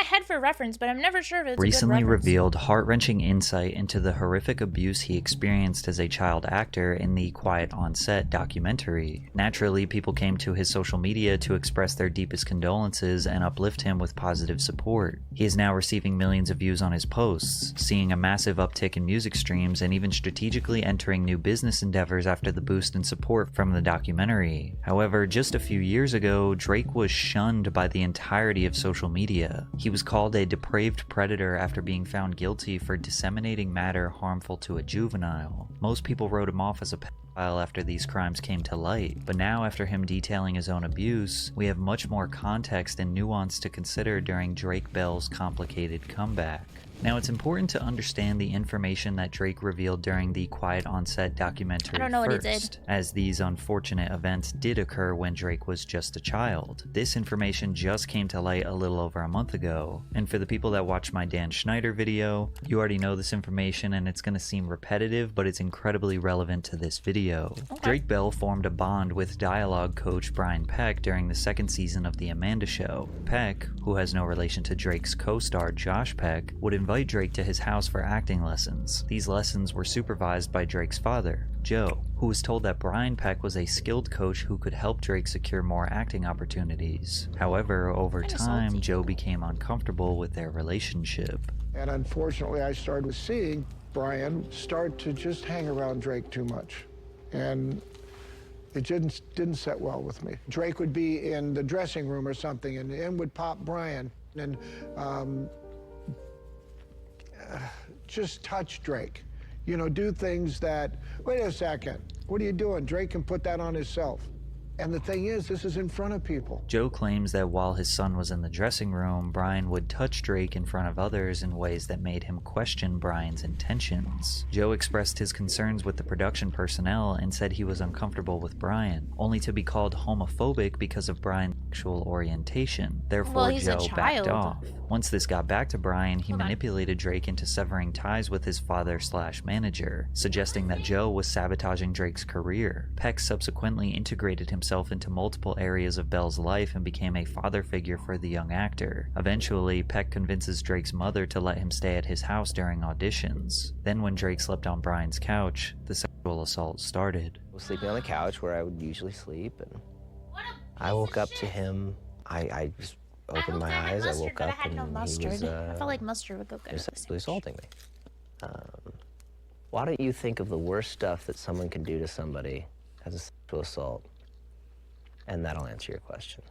my head for reference, but I'm never sure if it's recently a good reference. revealed heart-wrenching insight into the horrific abuse he experienced as a child actor in the Quiet on Set documentary. Naturally, people came to his social media to express their deepest condolences and uplift him with positive support. He is now receiving millions of views on his posts, seeing a massive uptick in music streams, and even strategically entering new business endeavors after the boost in support from the documentary. However, just a few years ago, Drake was shunned by the entirety of social media. He was called a depraved predator after being found guilty for disseminating matter harmful to a juvenile. Most people wrote him off as a pedophile after these crimes came to light, but now after him detailing his own abuse, we have much more context and nuance to consider during Drake Bell's complicated comeback. Now, it's important to understand the information that Drake revealed during the Quiet on Set documentary first, as these unfortunate events did occur when Drake was just a child. This information just came to light a little over a month ago, and for the people that watched my Dan Schneider video, you already know this information and it's going to seem repetitive, but it's incredibly relevant to this video. Okay. Drake Bell formed a bond with dialogue coach Brian Peck during the second season of The Amanda Show. Peck, who has no relation to Drake's co-star Josh Peck, would invite Drake to his house for acting lessons. These lessons were supervised by Drake's father, Joe, who was told that Brian Peck was a skilled coach who could help Drake secure more acting opportunities. However, over time, Joe became uncomfortable with their relationship. And unfortunately, I started seeing Brian start to just hang around Drake too much. And it didn't set well with me. Drake would be in the dressing room or something, and in would pop Brian, and just touch Drake. You know, do things that, wait a second, what are you doing? Drake can put that on himself. And the thing is, this is in front of people. Joe claims that while his son was in the dressing room, Brian would touch Drake in front of others in ways that made him question Brian's intentions. Joe expressed his concerns with the production personnel and said he was uncomfortable with Brian, only to be called homophobic because of Brian's sexual orientation. Therefore, Joe backed off. Once this got back to Brian, he manipulated Drake into severing ties with his father/manager, suggesting that Joe was sabotaging Drake's career. Peck subsequently integrated himself into multiple areas of Bell's life and became a father figure for the young actor. Eventually, Peck convinces Drake's mother to let him stay at his house during auditions. Then when Drake slept on Brian's couch, the sexual assault started. I was sleeping on the couch where I would usually sleep, and I woke up to him. I just opened my eyes, I woke up, and he was, I felt like mustard would go good. Sexually assaulting me. Why don't you think of the worst stuff that someone can do to somebody as a sexual assault? And that'll answer your question.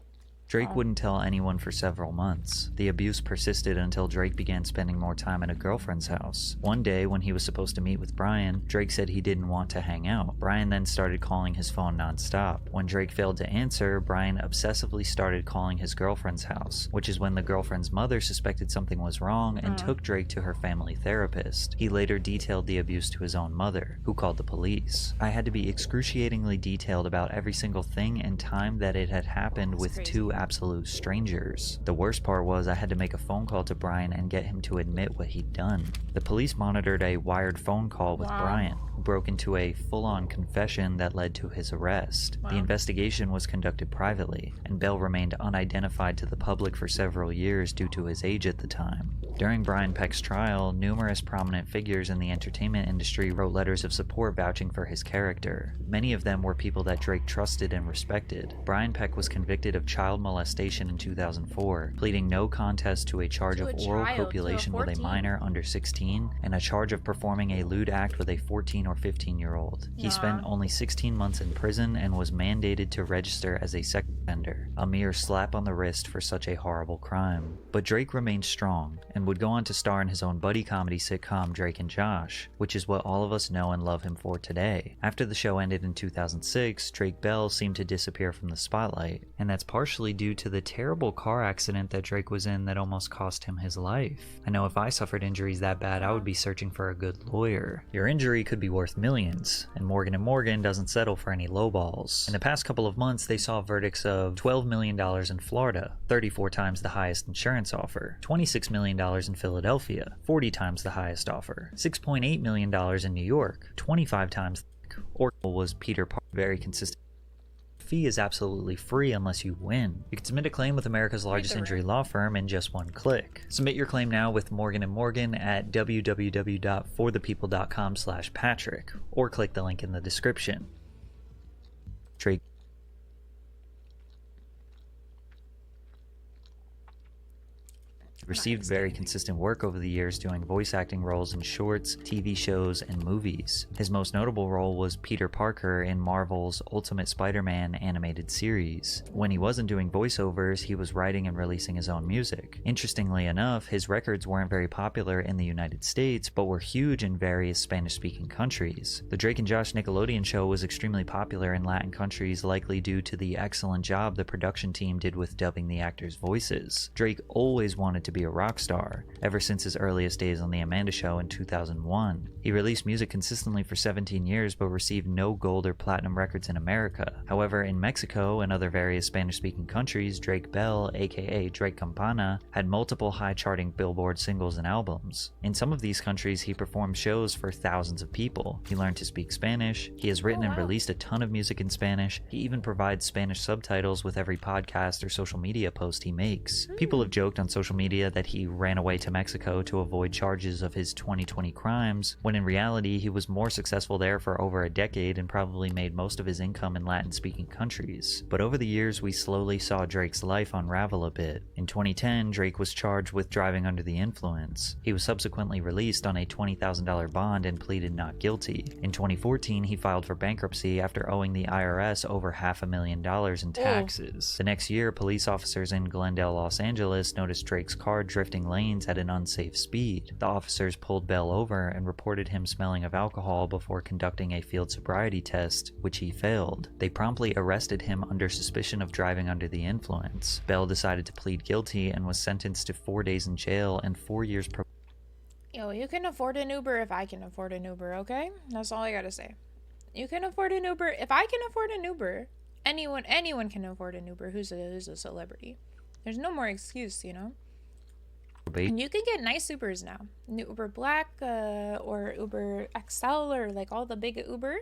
Drake wouldn't tell anyone for several months. The abuse persisted until Drake began spending more time at a girlfriend's house. One day, when he was supposed to meet with Brian, Drake said he didn't want to hang out. Brian then started calling his phone nonstop. When Drake failed to answer, Brian obsessively started calling his girlfriend's house, which is when the girlfriend's mother suspected something was wrong and took Drake to her family therapist. He later detailed the abuse to his own mother, who called the police. I had to be excruciatingly detailed about every single thing and time that it had happened with two absolute strangers. The worst part was I had to make a phone call to Brian and get him to admit what he'd done. The police monitored a wired phone call with Brian, who broke into a full-on confession that led to his arrest. The investigation was conducted privately, and Bell remained unidentified to the public for several years due to his age at the time. During Brian Peck's trial, numerous prominent figures in the entertainment industry wrote letters of support vouching for his character. Many of them were people that Drake trusted and respected. Brian Peck was convicted of child molestation in 2004, pleading no contest to a charge of oral copulation with a minor under 16 and a charge of performing a lewd act with a 14 or 15-year-old. He spent only 16 months in prison and was mandated to register as a sex offender, a mere slap on the wrist for such a horrible crime. But Drake remained strong and would go on to star in his own buddy comedy sitcom Drake and Josh, which is what all of us know and love him for today. After the show ended in 2006, Drake Bell seemed to disappear from the spotlight, and that's partially due to the terrible car accident that Drake was in that almost cost him his life. I know if I suffered injuries that bad, I would be searching for a good lawyer. Your injury could be worth millions, and Morgan & Morgan doesn't settle for any lowballs. In the past couple of months, they saw verdicts of $12 million in Florida, 34 times the highest insurance offer, $26 million in Philadelphia, 40 times the highest offer, $6.8 million in New York, 25 times the Oracle was Peter Park, very consistent fee is absolutely free unless you win. You can submit a claim with America's largest injury law firm in just one click. Submit your claim now with Morgan & Morgan at www.forthepeople.com/Patrick or click the link in the description. Drake received very consistent work over the years doing voice acting roles in shorts, TV shows, and movies. His most notable role was Peter Parker in Marvel's Ultimate Spider-Man animated series. When he wasn't doing voiceovers, he was writing and releasing his own music. Interestingly enough, his records weren't very popular in the United States, but were huge in various Spanish-speaking countries. The Drake and Josh Nickelodeon show was extremely popular in Latin countries, likely due to the excellent job the production team did with dubbing the actors' voices. Drake always wanted to be a rock star, ever since his earliest days on The Amanda Show in 2001. He released music consistently for 17 years but received no gold or platinum records in America. However, in Mexico and other various Spanish-speaking countries, Drake Bell, aka Drake Campana, had multiple high-charting Billboard singles and albums. In some of these countries, he performed shows for thousands of people. He learned to speak Spanish. He has written and released a ton of music in Spanish. He even provides Spanish subtitles with every podcast or social media post he makes. People have joked on social media that he ran away to Mexico to avoid charges of his 2020 crimes, when in reality he was more successful there for over a decade and probably made most of his income in Latin-speaking countries. But over the years, we slowly saw Drake's life unravel a bit. In 2010, Drake was charged with driving under the influence. He was subsequently released on a $20,000 bond and pleaded not guilty. In 2014, he filed for bankruptcy after owing the IRS over $500,000 in taxes. The next year, police officers in Glendale, Los Angeles noticed Drake's car drifting lanes at an unsafe speed. The officers pulled Bell over and reported him smelling of alcohol before conducting a field sobriety test, which he failed. They promptly arrested him under suspicion of driving under the influence. Bell decided to plead guilty and was sentenced to 4 days in jail and 4 years Yo, you can afford an Uber if I can afford an Uber, okay? That's all I gotta say. You can afford an Uber. If I can afford an Uber, anyone can afford an Uber who's a celebrity. There's no more excuse, you know? And you can get nice Ubers now. Uber Black or Uber XL or like all the big Uber.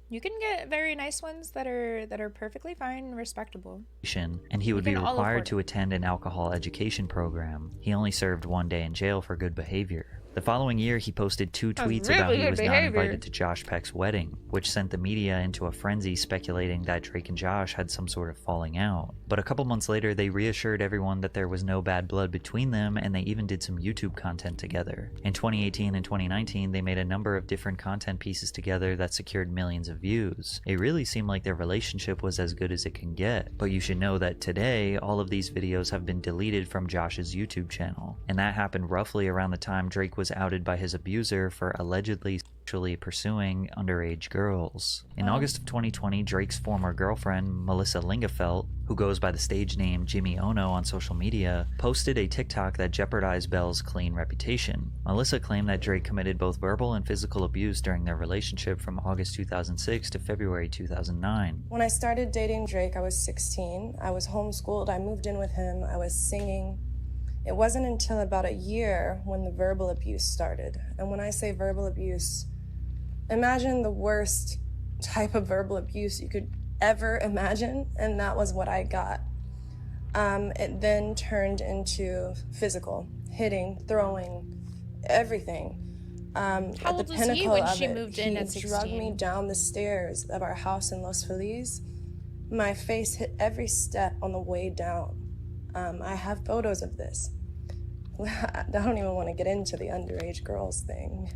You can get very nice ones that are perfectly fine and respectable. And he would be required to attend an alcohol education program. He only served 1 day in jail for good behavior. The following year, he posted 2 tweets about he was not invited to Josh Peck's wedding, which sent the media into a frenzy speculating that Drake and Josh had some sort of falling out. But a couple months later, they reassured everyone that there was no bad blood between them, and they even did some YouTube content together. In 2018 and 2019, they made a number of different content pieces together that secured millions of views. It really seemed like their relationship was as good as it can get. But you should know that today, all of these videos have been deleted from Josh's YouTube channel. And that happened roughly around the time Drake was outed by his abuser for allegedly sexually pursuing underage girls. In August of 2020, Drake's former girlfriend, Melissa Lingafelt, who goes by the stage name Jimmy Ono on social media, posted a TikTok that jeopardized Bell's clean reputation. Melissa claimed that Drake committed both verbal and physical abuse during their relationship from August 2006 to February 2009. When I started dating Drake, I was 16. I was homeschooled. I moved in with him. I was singing. It wasn't until about a year when the verbal abuse started. And when I say verbal abuse, imagine the worst type of verbal abuse you could ever imagine, and that was what I got. It then turned into physical, hitting, throwing, everything. How old was he when she moved in at 16? He dragged me down the stairs of our house in Los Feliz. My face hit every step on the way down. I have photos of this. I don't even want to get into the underage girls thing.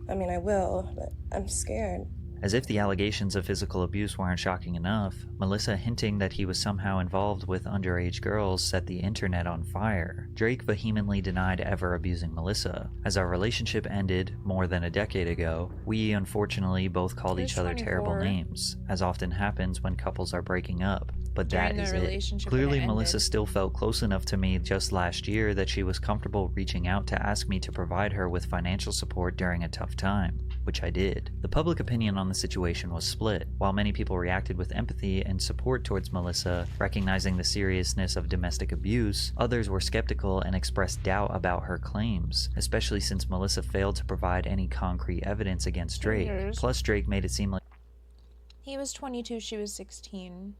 I mean, I will, but I'm scared. As if the allegations of physical abuse weren't shocking enough, Melissa hinting that he was somehow involved with underage girls set the internet on fire. Drake vehemently denied ever abusing Melissa. As our relationship ended more than a decade ago, we unfortunately both called each other terrible names, as often happens when couples are breaking up. But that is it. Clearly, Melissa still felt close enough to me just last year that she was comfortable reaching out to ask me to provide her with financial support during a tough time, which I did. The public opinion on the situation was split. While many people reacted with empathy and support towards Melissa, recognizing the seriousness of domestic abuse, others were skeptical and expressed doubt about her claims, especially since Melissa failed to provide any concrete evidence against Drake. Plus, Drake made it seem like He was 22, she was 16.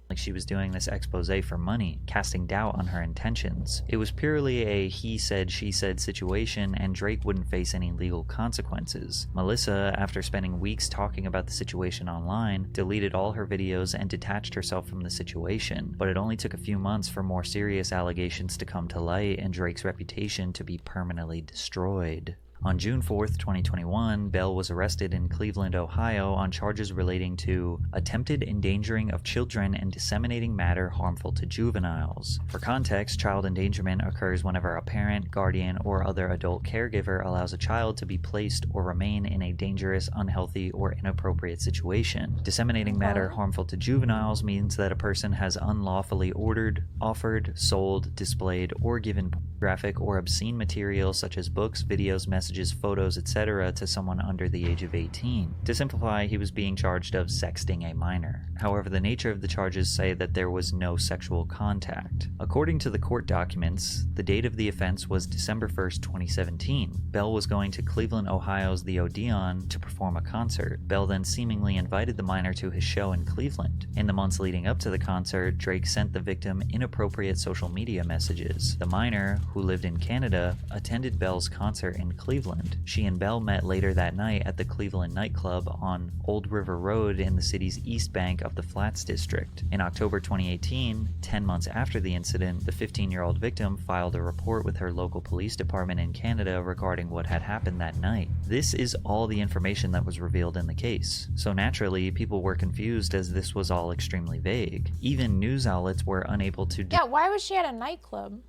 Like she was doing this expose for money, casting doubt on her intentions. It was purely a he said, she said situation, and Drake wouldn't face any legal consequences. Melissa, after spending weeks talking about the situation online, deleted all her videos and detached herself from the situation. But it only took a few months for more serious allegations to come to light and Drake's reputation to be permanently destroyed. On June 4th, 2021, Bell was arrested in Cleveland, Ohio on charges relating to attempted endangering of children and disseminating matter harmful to juveniles. For context, child endangerment occurs whenever a parent, guardian, or other adult caregiver allows a child to be placed or remain in a dangerous, unhealthy, or inappropriate situation. Disseminating matter harmful to juveniles means that a person has unlawfully ordered, offered, sold, displayed, or given graphic or obscene material such as books, videos, messages, photos, etc. to someone under the age of 18. To simplify, he was being charged of sexting a minor. However, the nature of the charges say that there was no sexual contact. According to the court documents, the date of the offense was December 1st, 2017. Bell was going to Cleveland, Ohio's The Odeon to perform a concert. Bell then seemingly invited the minor to his show in Cleveland. In the months leading up to the concert, Drake sent the victim inappropriate social media messages. The minor, who lived in Canada, attended Bell's concert in Cleveland. She and Bell met later that night at the Cleveland nightclub on Old River Road in the city's east bank of the Flats district. In October 2018, 10 months after the incident, the 15-year-old victim filed a report with her local police department in Canada regarding what had happened that night. This is all the information that was revealed in the case. So naturally, people were confused as this was all extremely vague. Even news outlets were unable to... Yeah, why was she at a nightclub?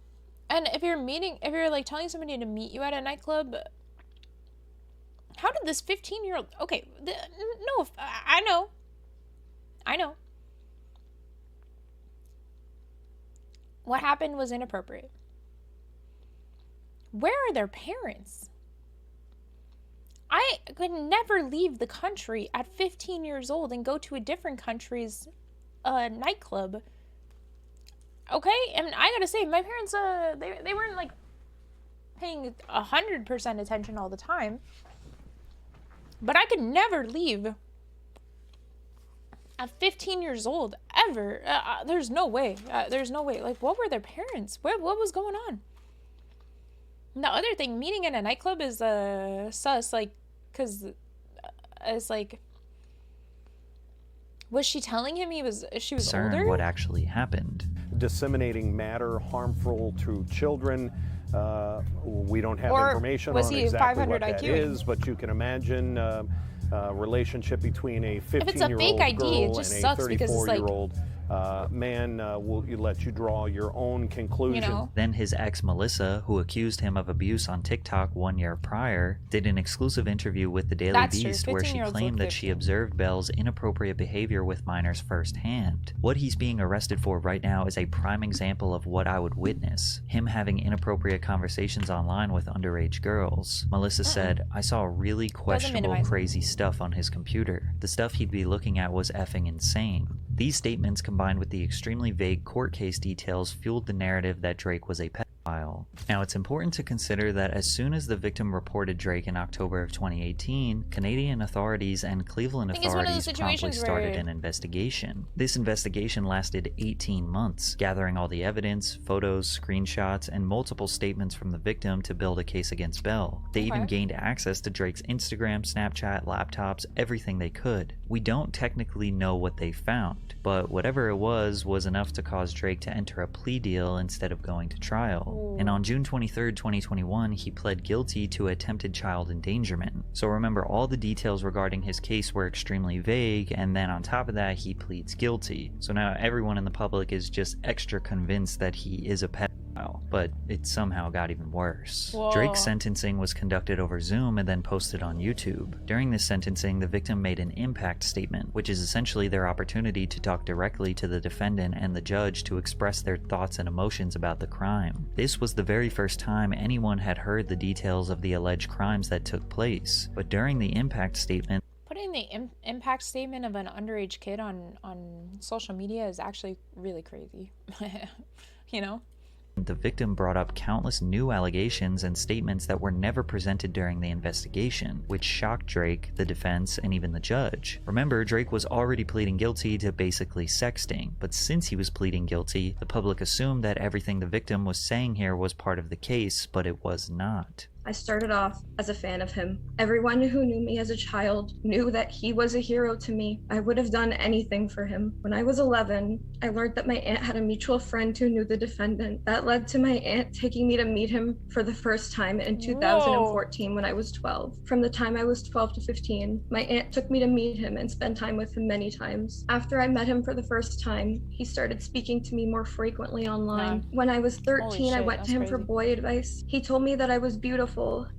And if you're like telling somebody to meet you at a nightclub, how did this 15-year-old, okay, no, I know. What happened was inappropriate. Where are their parents? I could never leave the country at 15 years old and go to a different country's nightclub. Okay, and I gotta say, my parents, they weren't, like, paying 100% attention all the time. But I could never leave at 15 years old, ever. There's no way. There's no way. Like, what were their parents? What was going on? And the other thing, meeting in a nightclub is, sus, like, because it's like... Was she telling him she was older? What actually happened. Disseminating matter harmful to children. We don't have information on exactly what that is, but you can imagine a relationship between a 15-year-old girl and a 34-year-old man will let you draw your own conclusion. You know? Then his ex Melissa, who accused him of abuse on TikTok 1 year prior, did an exclusive interview with the Daily Beast where she claimed that she observed Bell's inappropriate behavior with minors firsthand. What he's being arrested for right now is a prime example of what I would witness. Him having inappropriate conversations online with underage girls. Melissa said, I saw really questionable, crazy stuff on his computer. The stuff he'd be looking at was effing insane. These statements, combined with the extremely vague court case details, fueled the narrative that Drake was a pedophile. Now, it's important to consider that as soon as the victim reported Drake in October of 2018, Canadian authorities and Cleveland authorities promptly started an investigation. This investigation lasted 18 months, gathering all the evidence, photos, screenshots, and multiple statements from the victim to build a case against Bell. They even gained access to Drake's Instagram, Snapchat, laptops, everything they could. We don't technically know what they found, but whatever it was enough to cause Drake to enter a plea deal instead of going to trial. And on June 23rd, 2021, he pled guilty to attempted child endangerment. So remember, all the details regarding his case were extremely vague, and then on top of that, he pleads guilty. So now everyone in the public is just extra convinced that he is a pedophile, but it somehow got even worse. Whoa. Drake's sentencing was conducted over Zoom and then posted on YouTube. During this sentencing, the victim made an impact statement, which is essentially their opportunity to talk directly to the defendant and the judge to express their thoughts and emotions about the crime. This was the very first time anyone had heard the details of the alleged crimes that took place, but during the impact statement, putting the impact statement of an underage kid on social media is actually really crazy. You know? the victim brought up countless new allegations and statements that were never presented during the investigation, which shocked Drake, the defense, and even the judge. Remember, Drake was already pleading guilty to basically sexting, but since he was pleading guilty, the public assumed that everything the victim was saying here was part of the case, but it was not. I started off as a fan of him. Everyone who knew me as a child knew that he was a hero to me. I would have done anything for him. When I was 11, I learned that my aunt had a mutual friend who knew the defendant. That led to my aunt taking me to meet him for the first time in 2014 when I was 12. From the time I was 12 to 15, my aunt took me to meet him and spend time with him many times. After I met him for the first time, he started speaking to me more frequently online. When I was 13, I went to him for boy advice. He told me that I was beautiful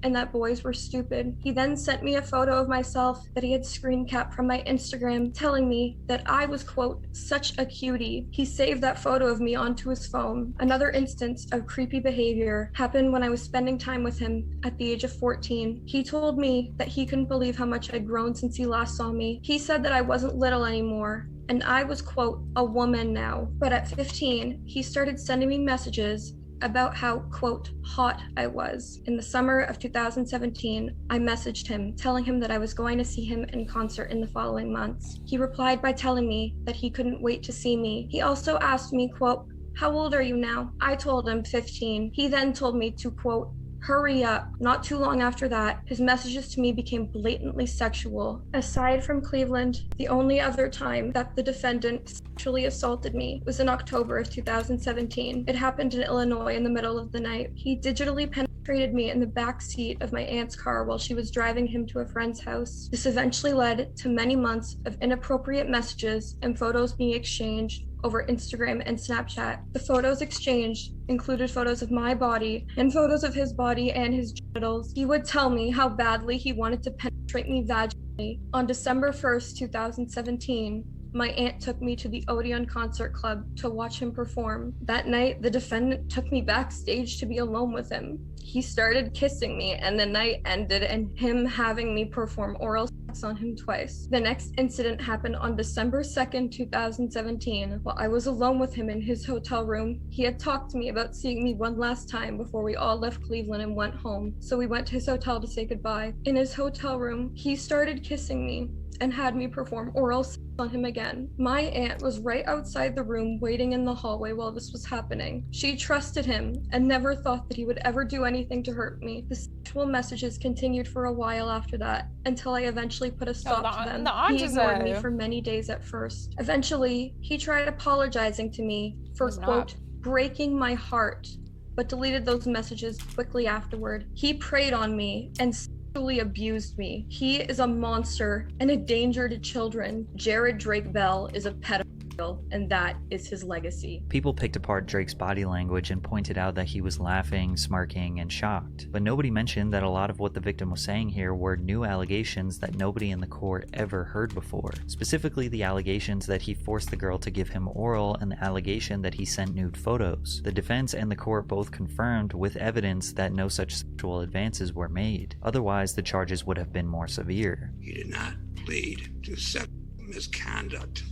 and that boys were stupid. He then sent me a photo of myself that he had screen capped from my Instagram, telling me that I was, quote, such a cutie. He saved that photo of me onto his phone. Another instance of creepy behavior happened when I was spending time with him at the age of 14. He told me that he couldn't believe how much I'd grown since he last saw me. He said that I wasn't little anymore, and I was, quote, a woman now. But at 15, he started sending me messages about how, quote, hot I was. In the summer of 2017, I messaged him, telling him that I was going to see him in concert in the following months. He replied by telling me that he couldn't wait to see me. He also asked me, quote, how old are you now? I told him 15. He then told me to, quote, hurry up. Not too long after that, his messages to me became blatantly sexual. Aside from Cleveland, the only other time that the defendant sexually assaulted me was in October of 2017. It happened in Illinois in the middle of the night. He digitally penetrated me in the back seat of my aunt's car while she was driving him to a friend's house. This eventually led to many months of inappropriate messages and photos being exchanged over Instagram and Snapchat. The photos exchanged included photos of my body and photos of his body and his genitals. He would tell me how badly he wanted to penetrate me vaginally. On December 1st, 2017, my aunt took me to the Odeon Concert Club to watch him perform. That night, the defendant took me backstage to be alone with him. He started kissing me, and the night ended in him having me perform oral sex on him twice. The next incident happened on December 2nd, 2017. While I was alone with him in his hotel room, he had talked to me about seeing me one last time before we all left Cleveland and went home. So we went to his hotel to say goodbye. In his hotel room, he started kissing me and had me perform oral sex on him again. My aunt was right outside the room waiting in the hallway while this was happening. She trusted him and never thought that he would ever do anything to hurt me. The sexual messages continued for a while after that until I eventually put a stop to them. He ignored me for many days at first. Eventually, he tried apologizing to me for, quote, breaking my heart, but deleted those messages quickly afterward. He preyed on me and sexually abused me. He is a monster and a danger to children. Jared Drake Bell is a pedophile, and that is his legacy. People picked apart Drake's body language and pointed out that he was laughing, smirking, and shocked. But nobody mentioned that a lot of what the victim was saying here were new allegations that nobody in the court ever heard before. Specifically, the allegations that he forced the girl to give him oral and the allegation that he sent nude photos. The defense and the court both confirmed with evidence that no such sexual advances were made. Otherwise, the charges would have been more severe. He did not plead to sexual misconduct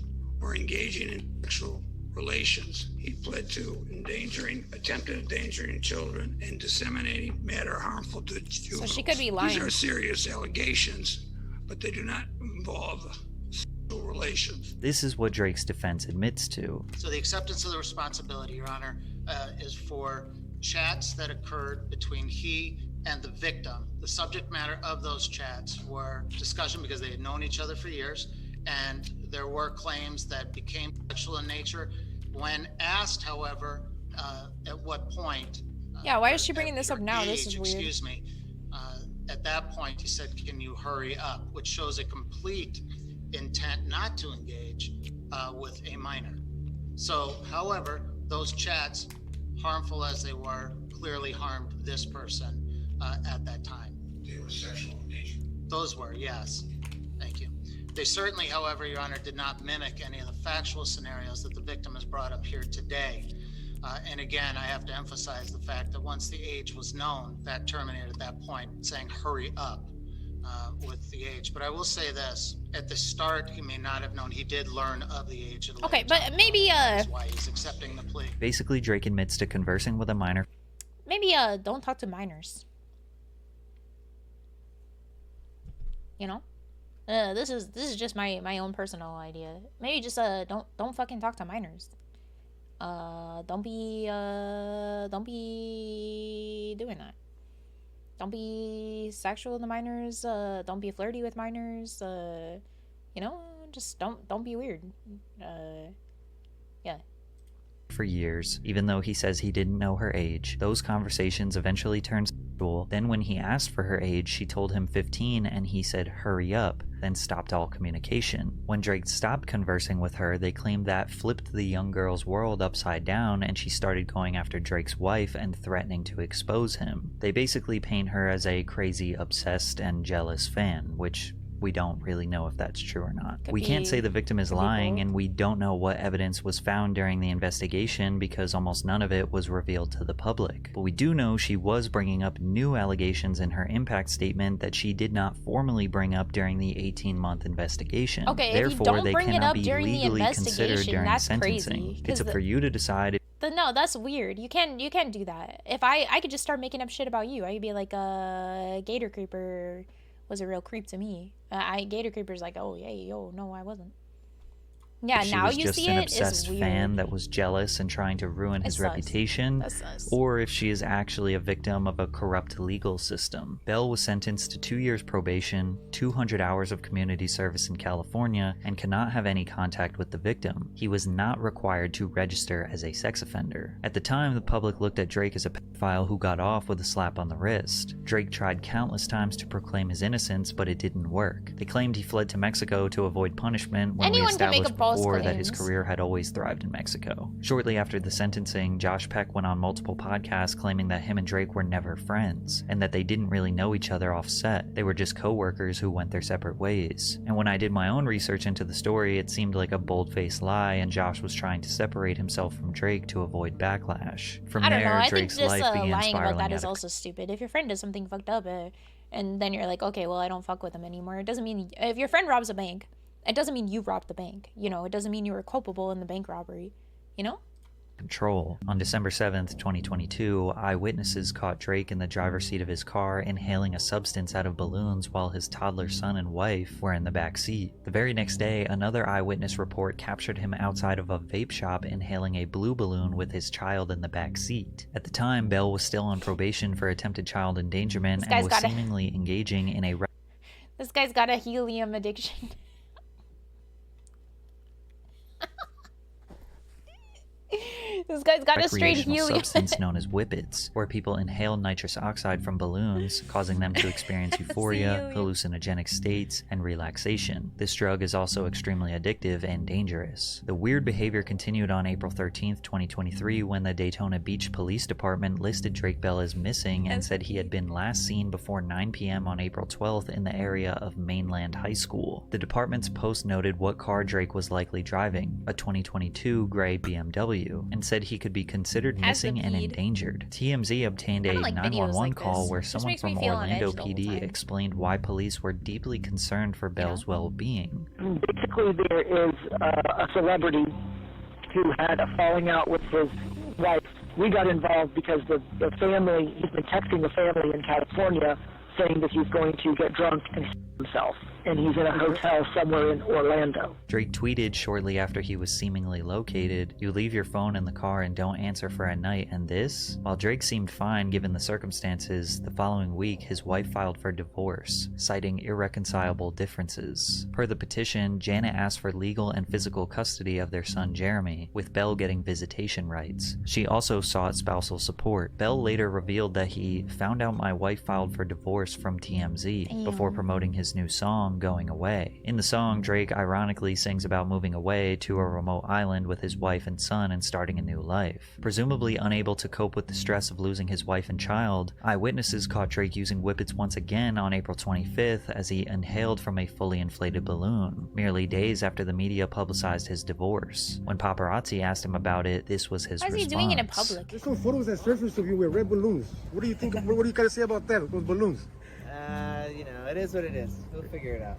or engaging in sexual relations. He pled to attempted endangering children and disseminating matter harmful to juveniles. So she could be lying. These are serious allegations, but they do not involve sexual relations. This is what Drake's defense admits to. So the acceptance of the responsibility, Your Honor, is for chats that occurred between he and the victim. The subject matter of those chats were discussion because they had known each other for years, and there were claims that became sexual in nature. When asked, however, at what point... yeah, why is she bringing this up now? This is weird. Excuse me. At that point, he said, can you hurry up? Which shows a complete intent not to engage with a minor. So, however, those chats, harmful as they were, clearly harmed this person at that time. They were sexual in nature. Those were, yes. Thank you. They certainly, however, Your Honor, did not mimic any of the factual scenarios that the victim has brought up here today. And again, I have to emphasize the fact that once the age was known, that terminated at that point, saying hurry up. with the age. But I will say this: at the start, he may not have known. He did learn of the age. At a okay, later but time. maybe That's why he's accepting the plea. Basically, Drake admits to conversing with a minor. Maybe don't talk to minors. You know, this is just my own personal idea. Maybe just don't fucking talk to minors. Don't be doing that. Don't be sexual to minors. Don't be flirty with minors. You know, just don't be weird. Yeah. For years, even though he says he didn't know her age. Those conversations eventually turned sexual. Then when he asked for her age, she told him 15 and he said hurry up, then stopped all communication. When Drake stopped conversing with her, they claimed that flipped the young girl's world upside down and she started going after Drake's wife and threatening to expose him. They basically paint her as a crazy, obsessed, and jealous fan, which we don't really know if that's true or not. We can't say the victim is lying, and we don't know what evidence was found during the investigation because almost none of it was revealed to the public. But we do know she was bringing up new allegations in her impact statement that she did not formally bring up during the 18-month investigation. Okay, therefore, if you don't they bring it cannot up be during the legally considered investigation, during that's sentencing. crazy. It's up for you to decide. No, that's weird. You can't do that. If I could just start making up shit about you. I could be like, Gator Creeper was a real creep to me. Gator Creeper's like, oh, yeah, yo, no, I wasn't. Yeah, now you see it is weird. She was just an obsessed fan that was jealous and trying to ruin his reputation, or if she is actually a victim of a corrupt legal system. Bell was sentenced to 2 years probation, 200 hours of community service in California, and cannot have any contact with the victim. He was not required to register as a sex offender. At the time, the public looked at Drake as a pedophile who got off with a slap on the wrist. Drake tried countless times to proclaim his innocence, but it didn't work. They claimed he fled to Mexico to avoid punishment when we established before that his career had always thrived in Mexico. Shortly after the sentencing, Josh Peck went on multiple podcasts claiming that him and Drake were never friends, and that they didn't really know each other off set. They were just co-workers who went their separate ways. And when I did my own research into the story, it seemed like a bold-faced lie, and Josh was trying to separate himself from Drake to avoid backlash. From there, Drake's life began lying spiraling about that out is of also stupid. If your friend does something fucked up, and then you're like, okay, well, I don't fuck with him anymore. It doesn't mean if your friend robs a bank, it doesn't mean you robbed the bank. You know, it doesn't mean you were culpable in the bank robbery. You know? Control. On December 7th, 2022, eyewitnesses caught Drake in the driver's seat of his car inhaling a substance out of balloons while his toddler son and wife were in the back seat. The very next day, another eyewitness report captured him outside of a vape shop inhaling a blue balloon with his child in the back seat. At the time, Bell was still on probation for attempted child endangerment and was seemingly engaging in a... This guy's got a helium addiction. This guy's got a straight helium substance known as whippets, where people inhale nitrous oxide from balloons, causing them to experience euphoria, hallucinogenic states, and relaxation. This drug is also extremely addictive and dangerous. The weird behavior continued on April 13th, 2023, when the Daytona Beach Police Department listed Drake Bell as missing and said he had been last seen before 9 p.m. on April 12th in the area of Mainland High School. The department's post noted what car Drake was likely driving, a 2022 gray BMW, and said he could be considered missing and endangered. TMZ obtained a 911 call where someone from Orlando PD explained why police were deeply concerned for Bell's well-being. Basically, there is a celebrity who had a falling out with his wife. We got involved because the family, he's been texting the family in California saying that he's going to get drunk and himself, and he's in a hotel somewhere in Orlando. Drake tweeted shortly after he was seemingly located, "You leave your phone in the car and don't answer for a night, and this?" While Drake seemed fine given the circumstances, the following week his wife filed for divorce, citing irreconcilable differences. Per the petition, Janet asked for legal and physical custody of their son Jeremy, with Bell getting visitation rights. She also sought spousal support. Bell later revealed that he found out my wife filed for divorce from TMZ before promoting his new song, Going Away. In the song, Drake ironically sings about moving away to a remote island with his wife and son and starting a new life. Presumably unable to cope with the stress of losing his wife and child, eyewitnesses caught Drake using whippets once again on April 25th as he inhaled from a fully inflated balloon, merely days after the media publicized his divorce. When paparazzi asked him about it, this was his response. Why is he doing it in public? There's some photos that surfaced of you with red balloons. What do you think? What do you gotta say about that? Those balloons? You know, it is what it is. We'll figure it out.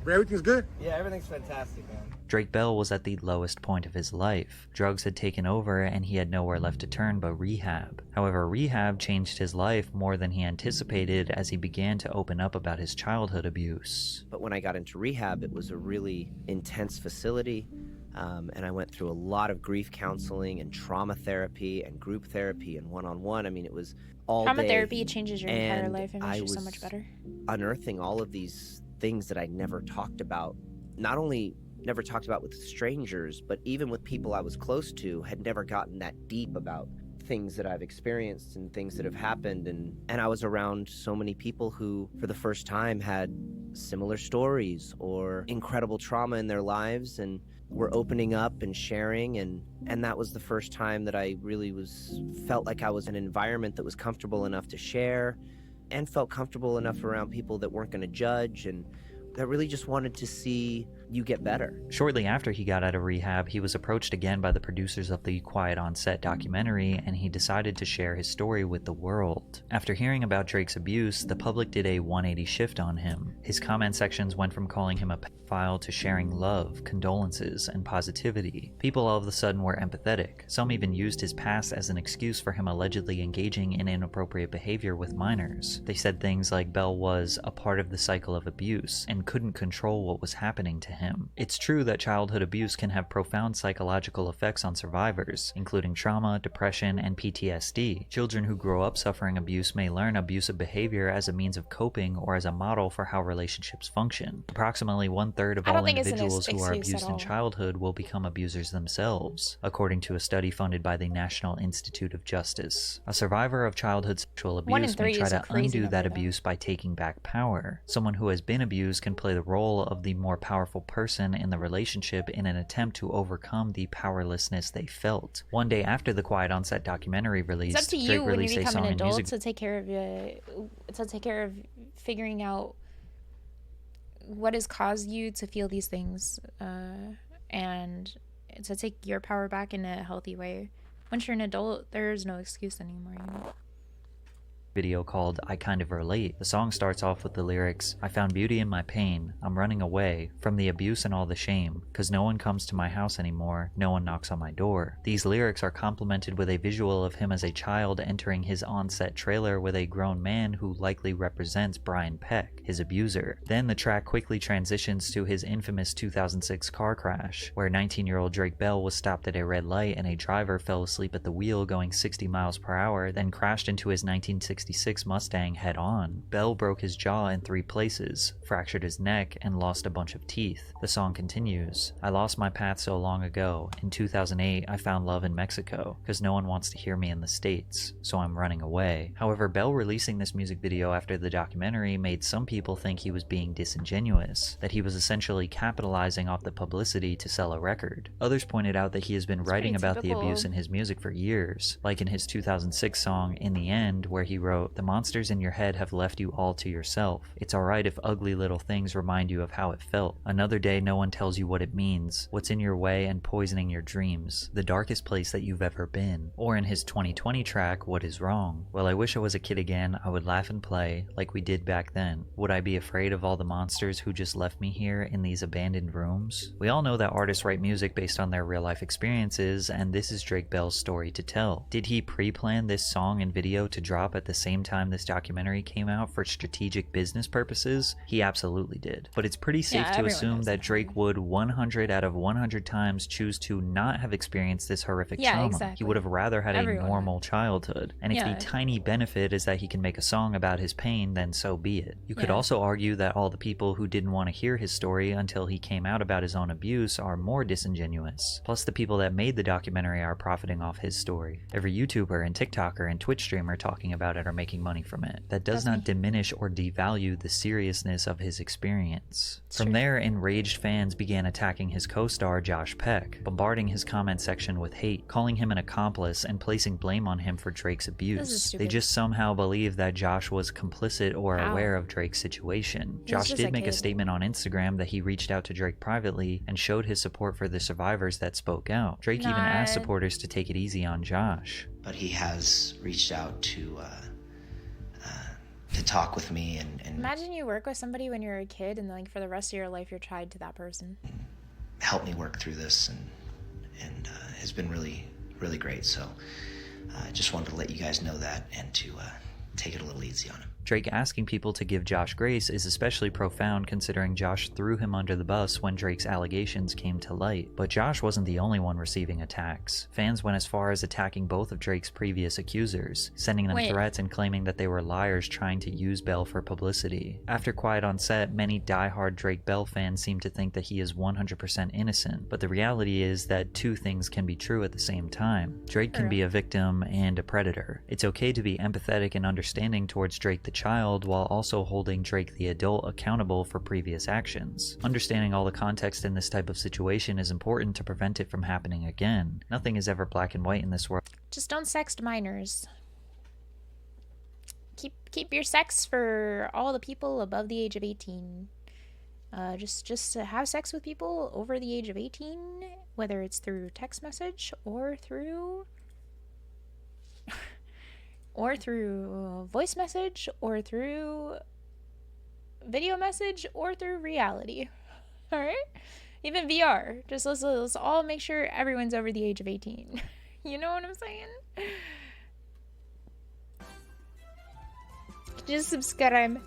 But everything's good? Yeah, everything's fantastic, man. Drake Bell was at the lowest point of his life. Drugs had taken over and he had nowhere left to turn but rehab. However, rehab changed his life more than he anticipated as he began to open up about his childhood abuse. But when I got into rehab, it was a really intense facility. And I went through a lot of grief counseling and trauma therapy and group therapy and one-on-one. I mean, it was all trauma day. Therapy changes your entire life and makes you so much better. Unearthing all of these things that I never talked about, not only never talked about with strangers, but even with people I was close to, had never gotten that deep about things that I've experienced and things that have happened. And I was around so many people who, for the first time, had similar stories or incredible trauma in their lives and were opening up and sharing. And that was the first time that I really felt like I was in an environment that was comfortable enough to share and felt comfortable enough around people that weren't going to judge and that really just wanted to see you get better. Shortly after he got out of rehab, he was approached again by the producers of the Quiet on Set documentary, and he decided to share his story with the world. After hearing about Drake's abuse, the public did a 180 shift on him. His comment sections went from calling him a pedophile to sharing love, condolences, and positivity. People all of a sudden were empathetic. Some even used his past as an excuse for him allegedly engaging in inappropriate behavior with minors. They said things like Bell was a part of the cycle of abuse and couldn't control what was happening to him. It's true that childhood abuse can have profound psychological effects on survivors, including trauma, depression, and PTSD. Children who grow up suffering abuse may learn abusive behavior as a means of coping or as a model for how relationships function. Approximately 1/3 of all individuals who are abused in childhood will become abusers themselves, according to a study funded by the National Institute of Justice. A survivor of childhood sexual abuse may try to undo that abuse by taking back power. Someone who has been abused can play the role of the more powerful person in the relationship in an attempt to overcome the powerlessness they felt. One day after the Quiet on Set documentary released, it's up to you Drake when you released a become song an and adult music to take care of figuring out what has caused you to feel these things, and to take your power back in a healthy way. Once you're an adult, there's no excuse anymore, you know? video called I Kind of Relate. The song starts off with the lyrics, "I found beauty in my pain, I'm running away from the abuse and all the shame, 'cause no one comes to my house anymore, no one knocks on my door." These lyrics are complemented with a visual of him as a child entering his on-set trailer with a grown man who likely represents Brian Peck, his abuser. Then the track quickly transitions to his infamous 2006 car crash, where 19-year-old Drake Bell was stopped at a red light and a driver fell asleep at the wheel going 60 miles per hour, then crashed into his 1966 Mustang head-on. Bell broke his jaw in 3 places, fractured his neck, and lost a bunch of teeth. The song continues, "I lost my path so long ago. In 2008, I found love in Mexico, because no one wants to hear me in the States, so I'm running away." However, Bell releasing this music video after the documentary made some people think he was being disingenuous, that he was essentially capitalizing off the publicity to sell a record. Others pointed out that he has been writing about the abuse in his music for years, like in his 2006 song In the End, where he wrote, "The monsters in your head have left you all to yourself. It's alright if ugly little things remind you of how it felt. Another day no one tells you what it means, what's in your way and poisoning your dreams, the darkest place that you've ever been." Or in his 2020 track, What Is Wrong? "Well, I wish I was a kid again, I would laugh and play, like we did back then. Would I be afraid of all the monsters who just left me here in these abandoned rooms?" We all know that artists write music based on their real life experiences, and this is Drake Bell's story to tell. Did he pre-plan this song and video to drop at the same time this documentary came out for strategic business purposes? He absolutely did. But it's pretty safe to assume that Drake would 100 out of 100 times choose to not have experienced this horrific trauma. Exactly. He would have rather had a normal childhood. And if the tiny benefit is that he can make a song about his pain, then so be it. You could also argue that all the people who didn't want to hear his story until he came out about his own abuse are more disingenuous. Plus the people that made the documentary are profiting off his story. Every YouTuber and TikToker and Twitch streamer talking about it are making money from it. That does not diminish or devalue the seriousness of his experience. From there, enraged fans began attacking his co-star Josh Peck, bombarding his comment section with hate, calling him an accomplice, and placing blame on him for Drake's abuse. They just somehow believed that Josh was complicit or aware of Drake's situation. Josh did make a statement on Instagram that he reached out to Drake privately and showed his support for the survivors that spoke out. Drake even asked supporters to take it easy on Josh. But he has reached out to to talk with me and imagine you work with somebody when you're a kid and like for the rest of your life you're tied to that person. Help me work through this and has been really, really great. So I just wanted to let you guys know that and to take it a little easy on him. Drake asking people to give Josh grace is especially profound considering Josh threw him under the bus when Drake's allegations came to light. But Josh wasn't the only one receiving attacks. Fans went as far as attacking both of Drake's previous accusers, sending them threats and claiming that they were liars trying to use Bell for publicity. After Quiet on Set, many die-hard Drake Bell fans seem to think that he is 100% innocent, but the reality is that two things can be true at the same time. Drake can be a victim and a predator. It's okay to be empathetic and understanding towards Drake the child while also holding Drake the adult accountable for previous actions. Understanding all the context in this type of situation is important to prevent it from happening again. Nothing is ever black and white in this world. Just don't sext minors. Keep your sex for all the people above the age of 18. Just have sex with people over the age of 18, whether it's through text message or through voice message or through video message or through reality. All right, even VR. Just let's all make sure everyone's over the age of 18. You know what I'm saying? Just subscribe.